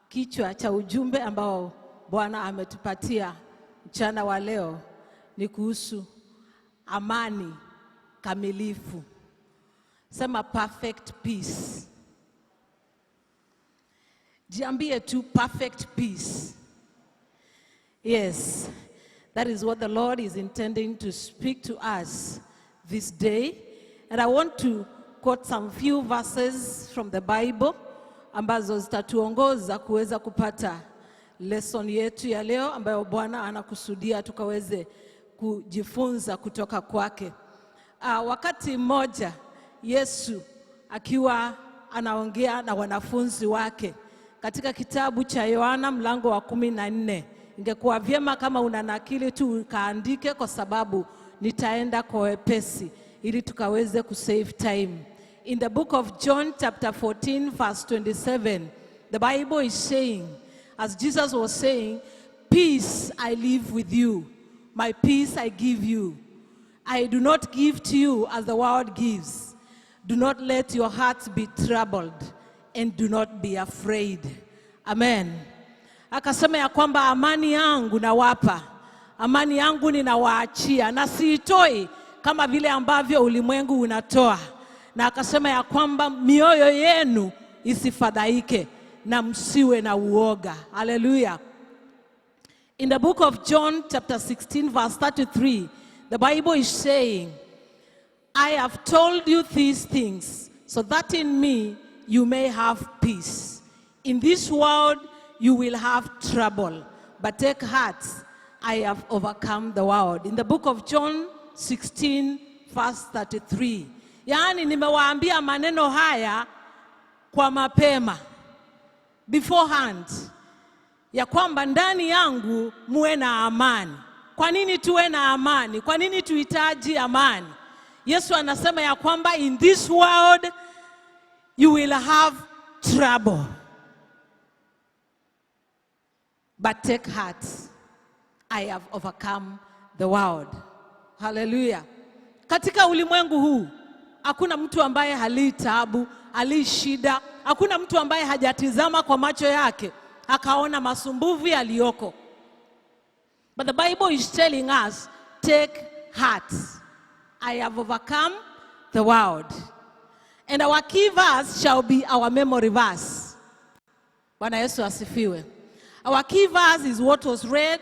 Kichwa cha ujumbe ambao Bwana ametupatia mchana wa leo ni kuhusu amani kamilifu. Sema perfect peace. Jiambie tu perfect peace. Yes, that is what the Lord is intending to speak to us this day. And I want to quote some few verses from the Bible ambazo zitatuongoza kuweza kupata lesson yetu ya leo ambayo Bwana anakusudia tukaweze kujifunza kutoka kwake. Wakati mmoja Yesu akiwa anaongea na wanafunzi wake katika kitabu cha Yohana mlango wa 14. Ingekuwa vyema kama unanakili tu ukaandike kwa sababu nitaenda kwa wepesi ili tukaweze kusave time. In the book of John chapter 14 verse 27, the Bible is saying, as Jesus was saying, "Peace I leave with you, my peace I give you. I do not give to you as the world gives. Do not let your hearts be troubled and do not be afraid." Amen. Akasema ya kwamba amani yangu nawapa, amani yangu ninawaachia, na siitoi kama vile ambavyo ulimwengu unatoa. Na akasema ya kwamba mioyo yenu isifadhaike na msiwe na uoga. Hallelujah. In the book of John chapter 16 verse 33, the Bible is saying, "I have told you these things so that in me you may have peace. In this world you will have trouble, but take heart, I have overcome the world." In the book of John 16 verse 33. Yaani nimewaambia maneno haya kwa mapema, beforehand, ya kwamba ndani yangu muwe na amani. Kwa nini tuwe na amani? Kwa nini tuhitaji amani? Yesu anasema ya kwamba in this world you will have trouble, but take heart, I have overcome the world. Hallelujah. Katika ulimwengu huu hakuna mtu ambaye halii taabu, halii shida. Hakuna mtu ambaye hajatizama kwa macho yake akaona masumbuvu yaliyoko. But the Bible is telling us, take heart, I have overcome the world. And our key verse shall be our memory verse. Bwana Yesu asifiwe. Our key verse is what was read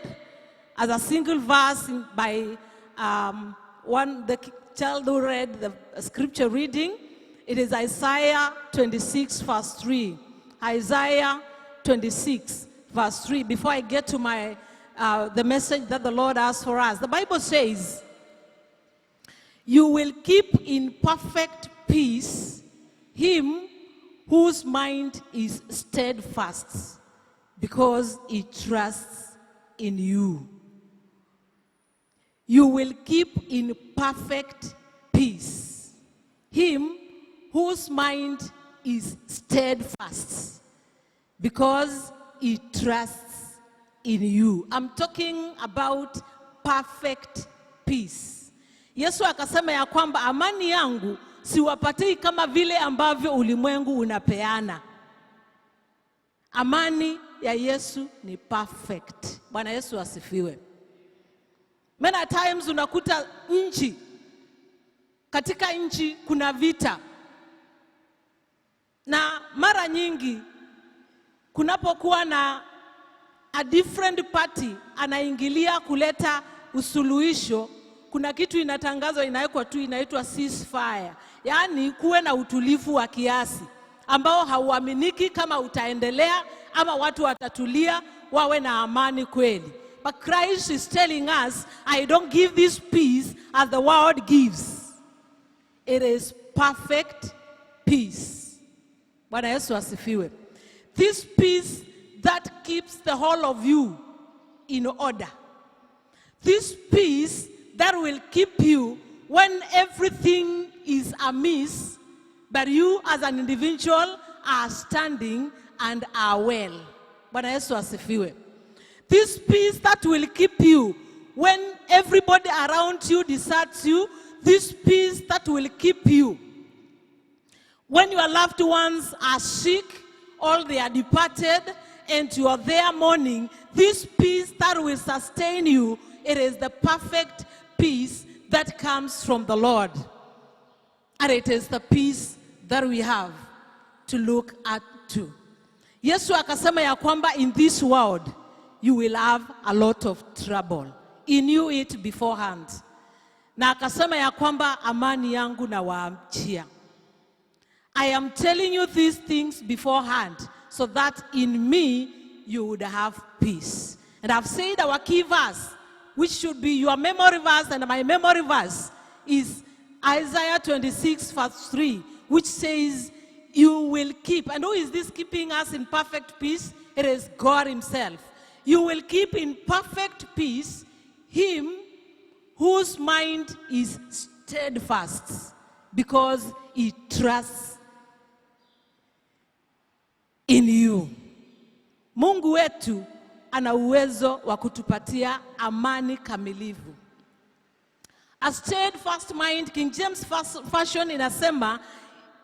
as a single verse by the child who read the scripture reading. It is Isaiah 26 verse 3. Isaiah 26 verse 3. Before I get to the message that the Lord has for us, the Bible says, "You will keep in perfect peace him whose mind is steadfast, because he trusts in you." You will keep in perfect peace him whose mind is steadfast, because he trusts in you. I'm talking about perfect peace. Yesu akasema ya kwamba amani yangu siwapatei kama vile ambavyo ulimwengu unapeana. Amani ya Yesu ni perfect. Bwana Yesu asifiwe. Many times unakuta katika nchi kuna vita. Na mara nyingi kunapokuwa na a different party anaingilia kuleta usuluhisho, kuna kitu inatangazwa inawekwa tu inaitwa ceasefire. Yaani kuwe na utulivu wa kiasi ambao hauaminiki kama utaendelea ama watu watatulia wawe na amani kweli. But Christ is telling us, I don't give this peace as the world gives. It is perfect peace. Bwana Yesu asifiwe. This peace that keeps the whole of you in order. This peace that will keep you when everything is amiss, but you as an individual are standing and are well. Bwana Yesu asifiwe. This peace that will keep you when everybody around you deserts you. This peace that will keep you when your loved ones are sick, all they are departed, and you are there mourning, this peace that will sustain you, it is the perfect peace that comes from the Lord. And it is the peace that we have to look at to. Yesu akasema ya kwamba in this world you will have a lot of trouble. He knew it beforehand. Na akasema ya kwamba amani yangu na waachia. I am telling you these things beforehand so that in me you would have peace. And I've said our key verse, which should be your memory verse and my memory verse, is Isaiah 26 verse 3, which says, you will keep. And who is this keeping us in perfect peace? It is God himself. You will keep in perfect peace him whose mind is steadfast, because he trusts in you. Mungu wetu ana uwezo wa kutupatia amani kamilivu. A steadfast mind, King James Version inasema,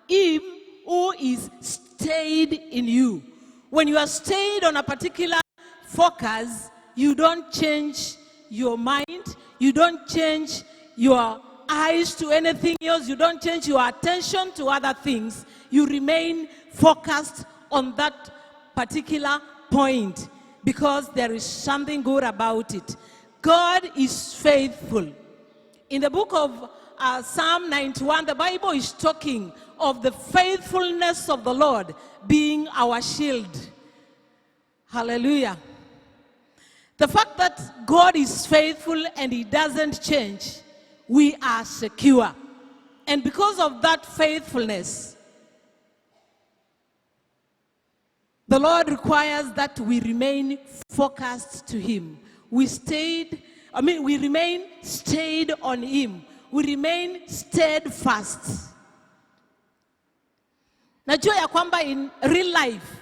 him who is stayed in you. When you are stayed on a particular focus, you don't change your mind, you don't change your eyes to anything else, you don't change your attention to other things. You remain focused on that particular point because there is something good about it. God is faithful. In the book of Psalm 91, the Bible is talking of the faithfulness of the Lord being our shield. Hallelujah. The fact that God is faithful and he doesn't change, we are secure. And because of that faithfulness, the Lord requires that we remain focused to him. We remain stayed on him. We remain steadfast. Najua ya kwamba in real life,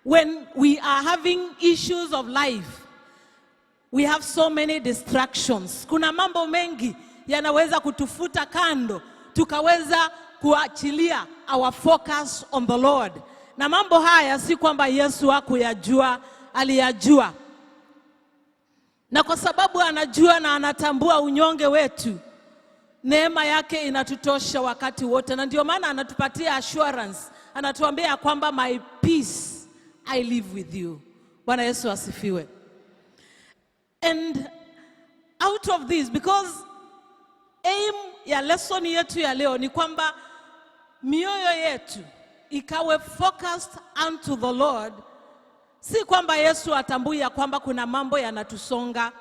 when we are having issues of life, we have so many distractions. Kuna mambo mengi yanaweza kutufuta kando, tukaweza kuachilia our focus on the Lord. Na mambo haya si kwamba Yesu hakuyajua, aliyajua. Na kwa sababu anajua na anatambua unyonge wetu, neema yake inatutosha wakati wote. Na ndio maana anatupatia assurance. Anatuambia kwamba my peace I live with you. Bwana Yesu asifiwe. And out of this, because aim ya lesson yetu ya leo ni kwamba mioyo yetu ikawe focused unto the Lord. Si kwamba Yesu atambui ya kwamba kuna mambo yanatusonga.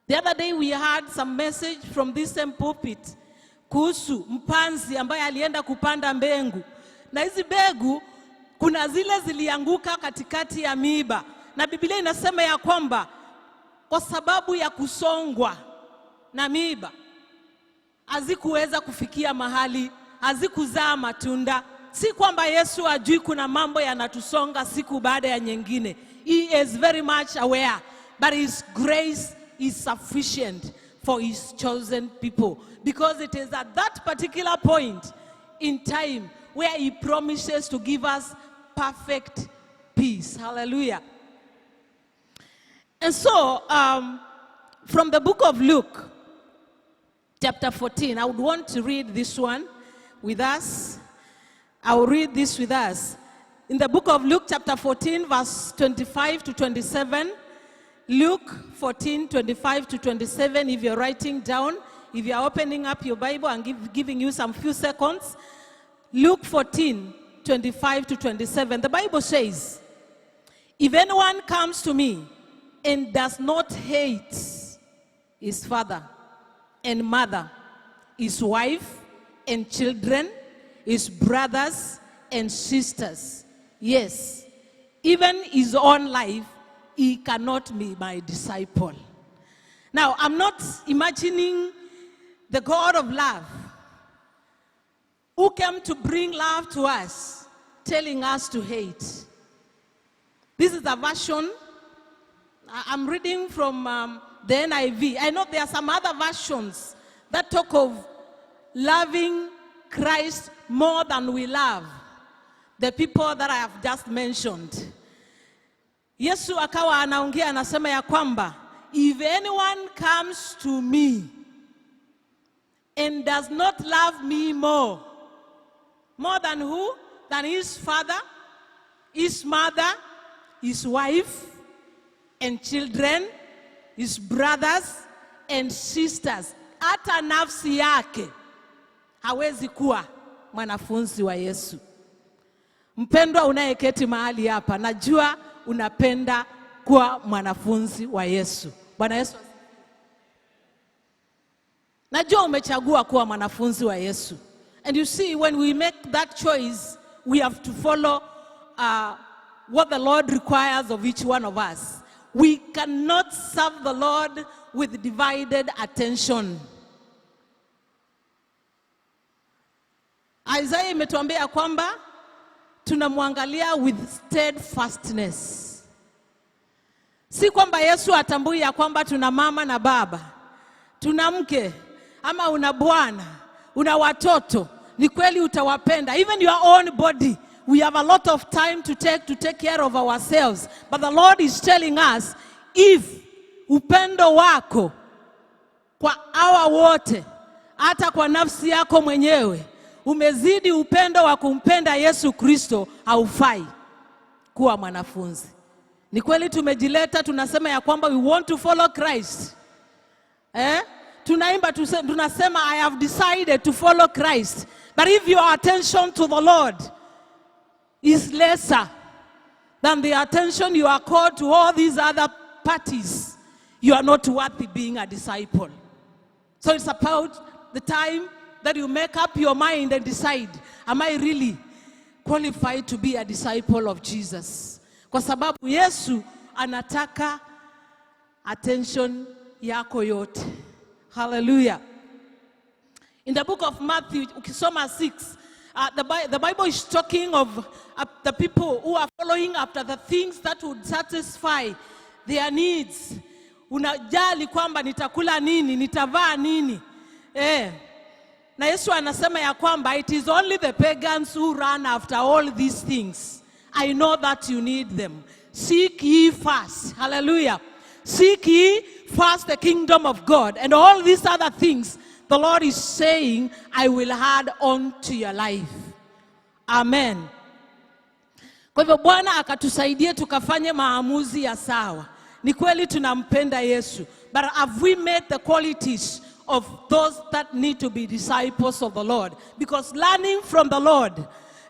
The other day we had some message from this same pulpit kuhusu mpanzi ambaye alienda kupanda mbegu. Na hizi mbegu kuna zile zilianguka katikati ya miiba. Na Biblia inasema ya kwamba kwa sababu ya kusongwa na miiba, hazikuweza kufikia mahali, hazikuzaa matunda. Si kwamba Yesu ajui kuna mambo yanatusonga siku baada ya nyingine. He is very much aware, but his grace is sufficient for his chosen people, because it is at that particular point in time where he promises to give us perfect peace. Hallelujah. And so, from the book of Luke, chapter 14, I would want to read this one with us. I will read this with us. In the book of Luke, chapter 14, verse 25 to 27. Luke 14, 25 to 27, if you're writing down, if you're opening up your Bible and giving you some few seconds. Luke 14, 25 to 27. The Bible says, if anyone comes to me and does not hate his father and mother, his wife and children, his brothers and sisters, yes, even his own life, he cannot be my disciple. Now, I'm not imagining the God of love who came to bring love to us, telling us to hate. This is a version, I'm reading from the NIV. I know there are some other versions that talk of loving Christ more than we love the people that I have just mentioned. Yesu akawa anaongea anasema ya kwamba if anyone comes to me and does not love me more than who? Than his father, his mother, his wife, and children, his brothers and sisters, hata nafsi yake, hawezi kuwa mwanafunzi wa Yesu. Mpendwa unayeketi mahali hapa, najua unapenda kuwa mwanafunzi wa Yesu. Bwana Yesu. Najua umechagua kuwa mwanafunzi wa Yesu. And you see, when we make that choice, we have to follow what the Lord requires of each one of us. We cannot serve the Lord with divided attention. Isaiah imetuambia kwamba tunamwangalia with steadfastness. Si kwamba Yesu atambui ya kwamba tuna mama na baba, tuna mke, ama una bwana, una watoto. Ni kweli utawapenda. Even your own body, we have a lot of time to take care of ourselves. But the Lord is telling us, if upendo wako kwa hawa wote, hata kwa nafsi yako mwenyewe, umezidi upendo wa kumpenda Yesu Kristo, haufai kuwa mwanafunzi. Ni kweli tumejileta tunasema ya kwamba we want to follow Christ. Tunaimba tunasema I have decided to follow Christ. But if your attention to the Lord is lesser than the attention you accord to all these other parties, you are not worthy being a disciple. So it's about the time that you make up your mind and decide, am I really qualified to be a disciple of Jesus? Kwa sababu Yesu anataka attention yako yote. Hallelujah. In the book of Matthew, ukisoma 6, the Bible is talking of the people who are following after the things that would satisfy their needs. Unajali kwamba nitakula nini, nitavaa nini. Na Yesu anasema ya kwamba it is only the pagans who run after all these things. I know that you need them. Seek ye first. Hallelujah. Seek ye first the kingdom of God. And all these other things, the Lord is saying, I will add on to your life. Amen. Kwa hivyo Bwana akatusaidia tukafanye maamuzi ya sawa. Ni kweli tunampenda Yesu. But have we met the qualities of those that need to be disciples of the Lord? Because learning from the Lord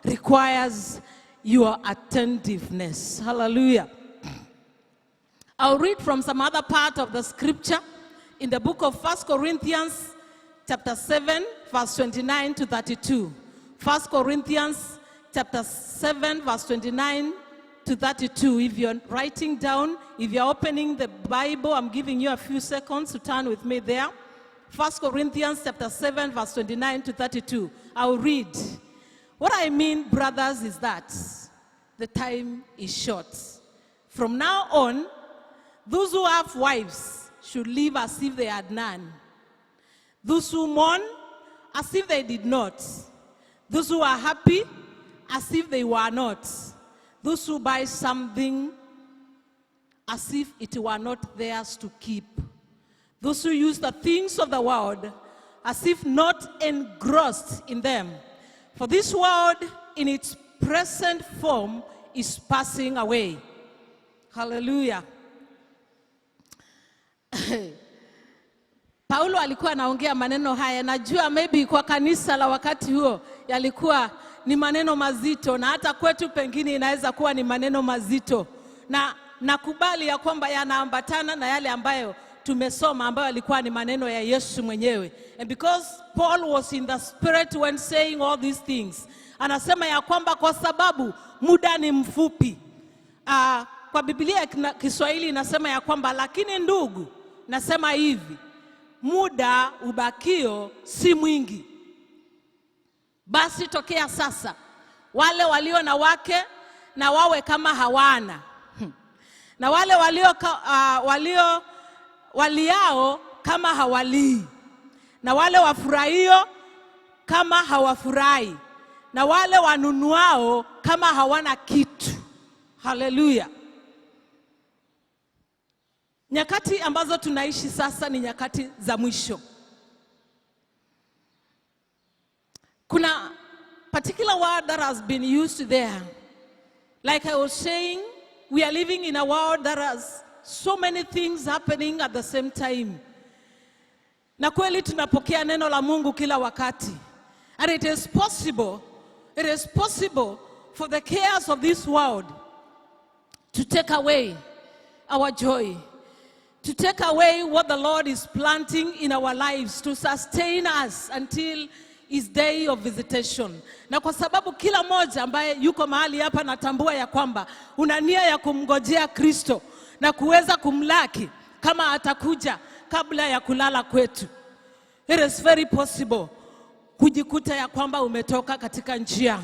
requires your attentiveness. Hallelujah. I'll read from some other part of the scripture in the book of 1 Corinthians chapter 7 verse 29 to 32. 1 Corinthians chapter 7 verse 29 to 32. If you're writing down, if you're opening the Bible, I'm giving you a few seconds to turn with me there. 1 Corinthians chapter 7 verse 29 to 32. I'll read. What I mean, brothers, is that the time is short. From now on, those who have wives should live as if they had none. Those who mourn, as if they did not. Those who are happy, as if they were not. Those who buy something, as if it were not theirs to keep. Those who use the things of the world, as if not engrossed in them. For this world, in its present form, is passing away. Hallelujah. Paulo alikuwa anaongea maneno haya. Najua maybe kwa kanisa la wakati huo yalikuwa ni maneno mazito, na hata kwetu pengine inaweza kuwa ni maneno mazito. Na nakubali ya kwamba yanaambatana na yale ambayo tumesoma, ambayo alikuwa ni maneno ya Yesu mwenyewe. And because Paul was in the spirit when saying all these things, anasema ya kwamba kwa sababu muda ni mfupi. Kwa Biblia ya Kiswahili inasema ya kwamba lakini ndugu, nasema hivi, muda ubakio si mwingi. Basi tokea sasa, wale walio na wake na wawe kama hawana. Na wale waliao kama hawalii. Na wale wafurahio kama hawafurahi. Na wale wanunuao kama hawana kitu. Hallelujah. Nyakati ambazo tunaishi sasa ni nyakati za mwisho. Kuna particular word that has been used there. Like I was saying, we are living in a world that has so many things happening at the same time. Na kweli tunapokea neno la Mungu kila wakati. And it is possible for the cares of this world to take away our joy, to take away what the Lord is planting in our lives, to sustain us until His day of visitation. Na kwa sababu kila moja ambaye yuko mahali hapa natambua ya kwamba una nia ya kumngojea Kristo na kuweza kumlaki kama atakuja kabla ya kulala kwetu. It is very possible kujikuta ya kwamba umetoka katika njia.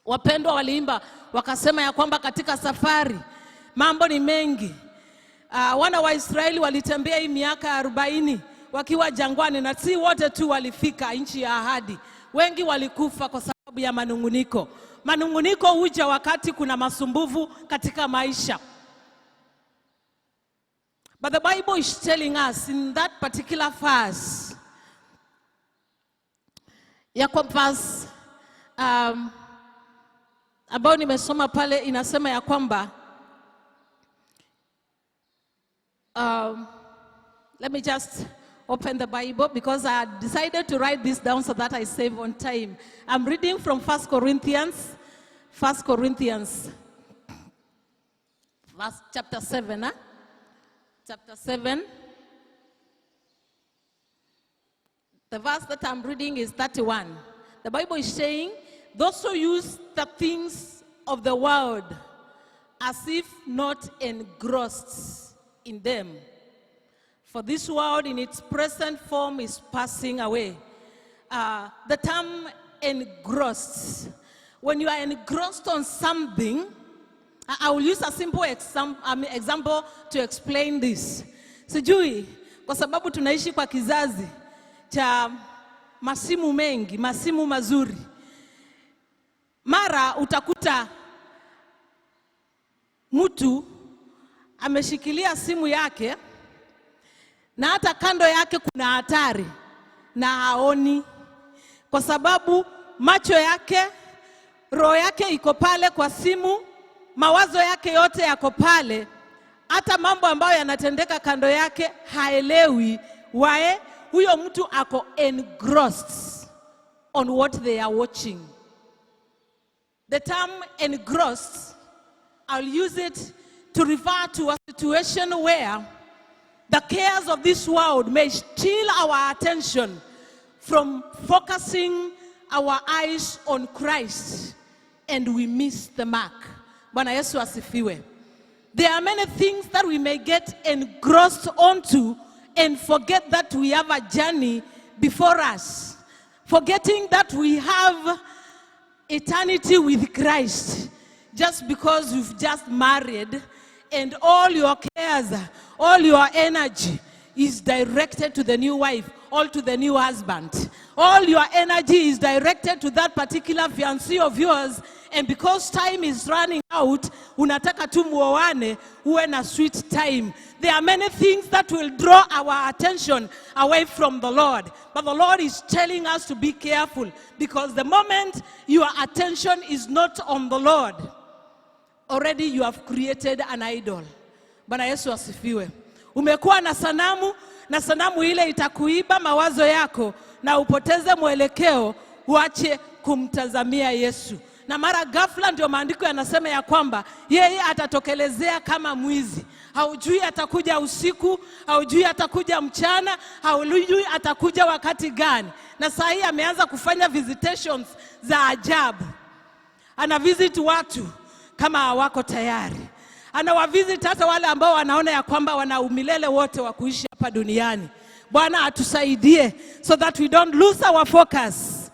Wapendwa waliimba wakasema ya kwamba katika safari mambo ni mengi. Wana wa Israeli walitembea hii miaka 40 wakiwa jangwani, na si wote tu walifika nchi ya ahadi. Wengi walikufa kwa sababu ya manunguniko. Manunguniko huja wakati kuna masumbufu katika maisha. But the Bible is telling us in that particular verse, verse ambao nimesoma pale inasema ya kwamba let me just open the Bible because I decided to write this down so that I save on time. I'm reading from 1 Corinthians chapter 7. Chapter 7. The verse that I'm reading is 31. The Bible is saying, those who use the things of the world as if not engrossed in them. For this world in its present form is passing away. The term engrossed. When you are engrossed on something, I will use a simple example to explain this. Sijui, kwa sababu tunaishi kwa kizazi cha masimu mengi, masimu mazuri. Mara utakuta mtu ameshikilia simu yake na hata kando yake kuna hatari na haoni, kwa sababu macho yake, roho yake iko pale kwa simu, mawazo yake yote yako pale. Hata mambo ambayo yanatendeka kando yake haelewi. Wae huyo mtu ako engrossed on what they are watching. The term engrossed, I'll use it to refer to a situation where the cares of this world may steal our attention from focusing our eyes on Christ, and we miss the mark. Bwana Yesu asifiwe. There are many things that we may get engrossed onto and forget that we have a journey before us, forgetting that we have eternity with Christ, just because you've just married and all your cares, all your energy is directed to the new wife, or to the new husband. All your energy is directed to that particular fiancé of yours, and because time is running out, unataka tu muoane uwe na sweet time. There are many things that will draw our attention away from the Lord. But the Lord is telling us to be careful, because the moment your attention is not on the Lord, already you have created an idol. Bwana Yesu asifiwe. Umekuwa na sanamu, na sanamu ile itakuiba mawazo yako na upoteze mwelekeo, uache kumtazamia Yesu. Na mara ghafla ndio maandiko yanasema ya kwamba yeye atatokelezea kama mwizi. Haujui atakuja usiku, haujui atakuja mchana, haujui atakuja wakati gani. Na saa hii ameanza kufanya visitations za ajabu. Ana visit watu kama hawako tayari. Anawavisit hata wale ambao wanaona ya kwamba wana umilele wote wa kuishi hapa duniani. Bwana atusaidie so that we don't lose our focus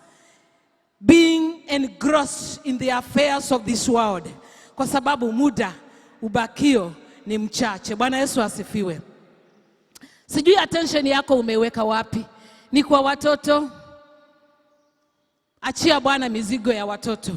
being engrossed in the affairs of this world, kwa sababu muda ubakio ni mchache. Bwana Yesu asifiwe. Sijui attention yako umeweka wapi? Ni kwa watoto? Achia Bwana mizigo ya watoto.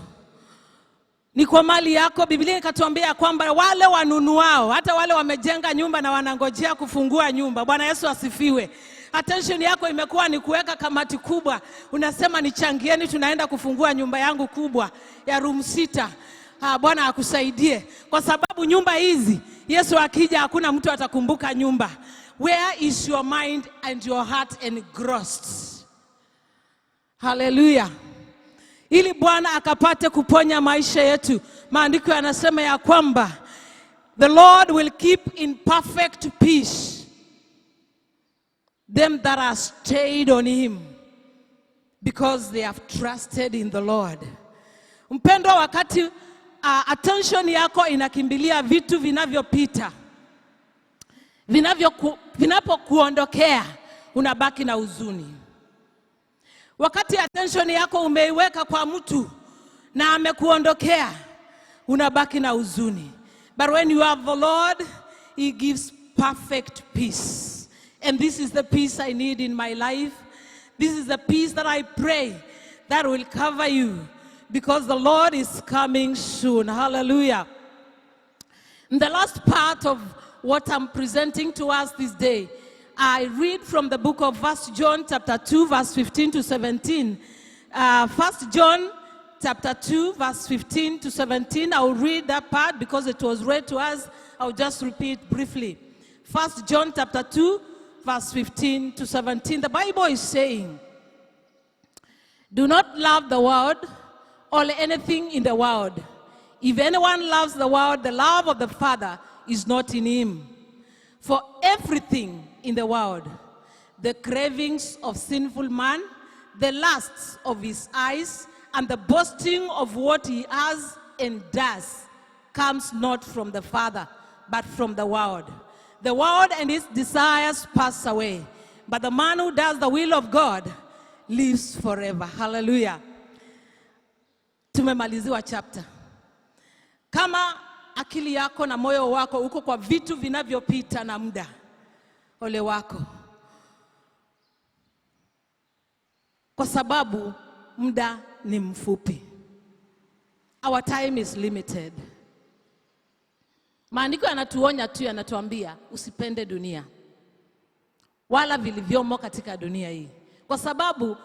ni kwa mali yako. Biblia ikatuambia kwamba wale wanunuao, hata wale wamejenga nyumba na wanangojea kufungua nyumba. Bwana Yesu asifiwe. Attention yako imekuwa ni kuweka kamati kubwa. Unasema nichangieni, tunaenda kufungua nyumba yangu kubwa ya room 6. Bwana akusaidie. Kwa sababu nyumba hizi, Yesu akija hakuna mtu atakumbuka nyumba. Where is your mind and your heart engrossed? Hallelujah. Ili Bwana akapate kuponya maisha yetu. Maandiko yanasema ya kwamba the Lord will keep in perfect peace them that are stayed on him, because they have trusted in the Lord. Mpendwa, wakati attention yako inakimbilia vitu vinavyopita, vinapokuondokea, unabaki na huzuni. Wakati attention yako umeiweka kwa mtu na amekuondokea, unabaki na huzuni. But when you have the Lord, he gives perfect peace. And this is the peace I need in my life. This is the peace that I pray that will cover you, because the Lord is coming soon. Hallelujah. In the last part of what I'm presenting to us this day, I read from the book of 1 John chapter 2 verse 15 to 17. 1 John chapter 2 verse 15 to 17. I will read that part because it was read to us. I'll just repeat briefly. 1 John chapter 2 verse 15 to 17. The Bible is saying, do not love the world or anything in the world. If anyone loves the world, the love of the Father is not in him. For everything in the world, the cravings of sinful man, the lusts of his eyes, and the boasting of what he has and does, comes not from the Father, but from the world. The world and its desires pass away, but the man who does the will of God lives forever. Hallelujah. Tumemaliziwa chapter. Kama akili yako na moyo wako uko kwa vitu vinavyopita na muda, ole wako. Kwa sababu muda ni mfupi. Our time is limited. Maandiko yanatuonya tu, yanatuambia usipende dunia wala vilivyomo katika dunia hii. Kwa sababu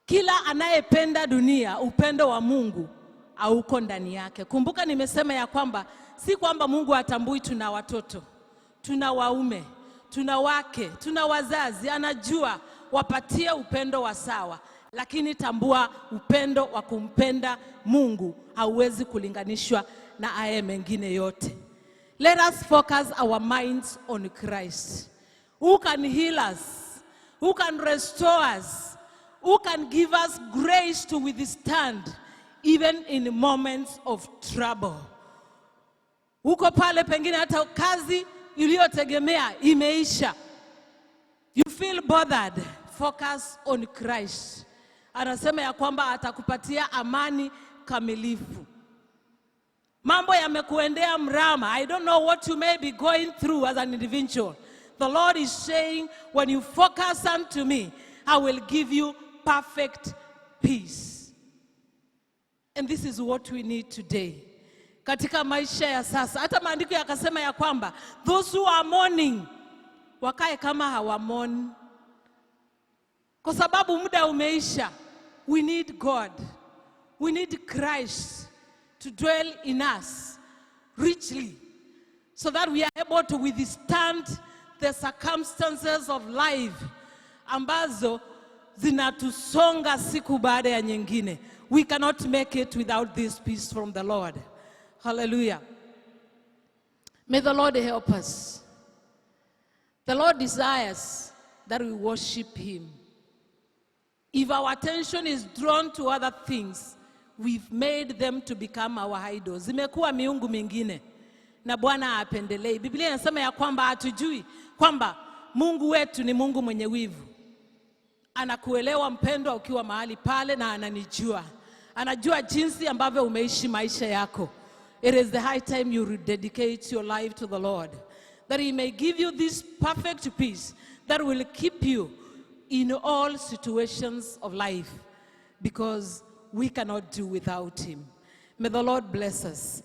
kila anayependa dunia, upendo wa Mungu hauko ndani yake. Kumbuka nimesema ya kwamba si kwamba Mungu hatambui tuna watoto, tuna waume, tuna wake, tuna wazazi. Anajua wapatie upendo wa sawa, lakini tambua upendo wa kumpenda Mungu hauwezi kulinganishwa na haya mengine yote. Let us focus our minds on Christ, who can heal us, who can restore us, who can give us grace to withstand even in moments of trouble. Uko pale pengine hata kazi iliyotegemea imeisha. You feel bothered. Focus on Christ. Anasema ya kwamba atakupatia amani kamilifu. Mambo yamekuendea mrama. I don't know what you may be going through as an individual. The Lord is saying, when you focus unto me, I will give you perfect peace. And this is what we need today. Katika maisha ya sasa. Hata maandiko yakasema ya kwamba those who are mourning, wakae kama hawamoni. Kwa sababu muda umeisha. We need God. We need Christ to dwell in us richly, so that we are able to withstand the circumstances of life ambazo zinatusonga siku baada ya nyingine. We cannot make it without this peace from the Lord. Hallelujah. May the Lord help us. The Lord desires that we worship him. If our attention is drawn to other things, we've made them to become our idols. Zimekuwa miungu mingine na Bwana hapendelei. Biblia inasema ya kwamba hatujui kwamba Mungu wetu ni Mungu mwenye wivu. Anakuelewa mpendwa ukiwa mahali pale, na ananijua. Anajua jinsi ambavyo umeishi maisha yako. It is the high time you rededicate your life to the Lord, that he may give you this perfect peace that will keep you in all situations of life, because we cannot do without him. May the Lord bless us.